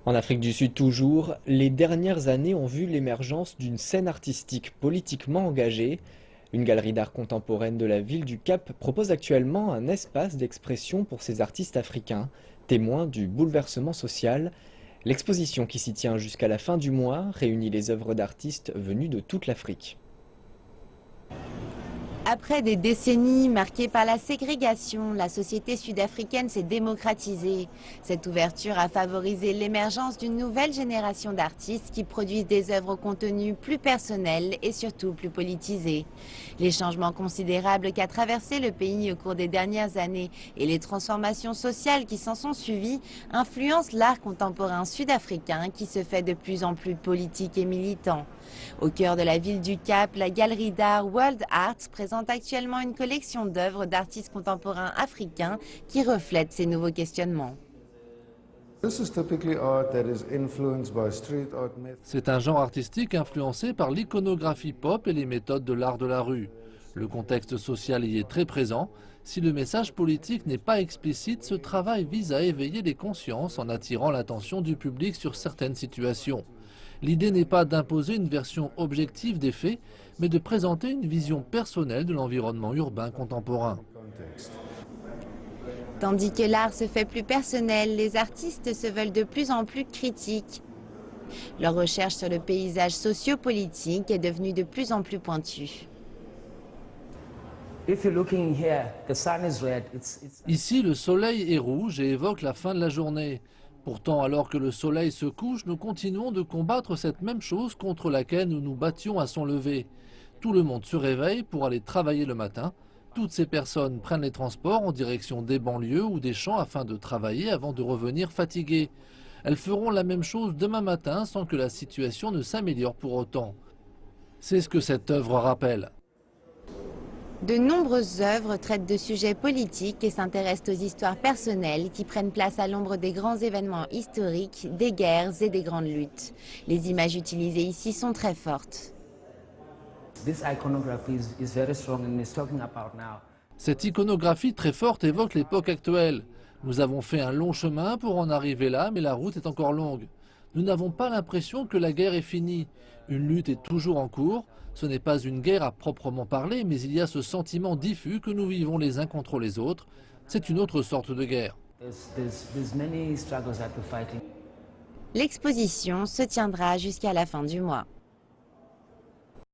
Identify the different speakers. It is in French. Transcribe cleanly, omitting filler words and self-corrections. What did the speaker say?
Speaker 1: En Afrique du Sud toujours, les dernières années ont vu l'émergence d'une scène artistique politiquement engagée. Une galerie d'art contemporaine de la ville du Cap propose actuellement un espace d'expression pour ces artistes africains, témoins du bouleversement social. L'exposition qui s'y tient jusqu'à la fin du mois réunit les œuvres d'artistes venus de toute l'Afrique.
Speaker 2: Après des décennies marquées par la ségrégation, la société sud-africaine s'est démocratisée. Cette ouverture a favorisé l'émergence d'une nouvelle génération d'artistes qui produisent des œuvres au contenu plus personnel et surtout plus politisé. Les changements considérables qu'a traversé le pays au cours des dernières années et les transformations sociales qui s'en sont suivies influencent l'art contemporain sud-africain qui se fait de plus en plus politique et militant. Au cœur de la ville du Cap, la galerie d'art World Art présente actuellement une collection d'œuvres d'artistes contemporains africains qui reflètent ces nouveaux questionnements.
Speaker 3: C'est un genre artistique influencé par l'iconographie pop et les méthodes de l'art de la rue. Le contexte social y est très présent. Si le message politique n'est pas explicite, ce travail vise à éveiller les consciences en attirant l'attention du public sur certaines situations. L'idée n'est pas d'imposer une version objective des faits, mais de présenter une vision personnelle de l'environnement urbain contemporain.
Speaker 2: Tandis que l'art se fait plus personnel, les artistes se veulent de plus en plus critiques. Leur recherche sur le paysage sociopolitique est devenue de plus en plus pointue.
Speaker 3: Ici, le soleil est rouge et évoque la fin de la journée. Pourtant, alors que le soleil se couche, nous continuons de combattre cette même chose contre laquelle nous nous battions à son lever. Tout le monde se réveille pour aller travailler le matin. Toutes ces personnes prennent les transports en direction des banlieues ou des champs afin de travailler avant de revenir fatiguées. Elles feront la même chose demain matin sans que la situation ne s'améliore pour autant. C'est ce que cette œuvre rappelle.
Speaker 2: De nombreuses œuvres traitent de sujets politiques et s'intéressent aux histoires personnelles qui prennent place à l'ombre des grands événements historiques, des guerres et des grandes luttes. Les images utilisées ici sont très fortes.
Speaker 3: Cette iconographie très forte évoque l'époque actuelle. Nous avons fait un long chemin pour en arriver là, mais la route est encore longue. Nous n'avons pas l'impression que la guerre est finie. Une lutte est toujours en cours. Ce n'est pas une guerre à proprement parler, mais il y a ce sentiment diffus que nous vivons les uns contre les autres. C'est une autre sorte de guerre.
Speaker 2: L'exposition se tiendra jusqu'à la fin du mois.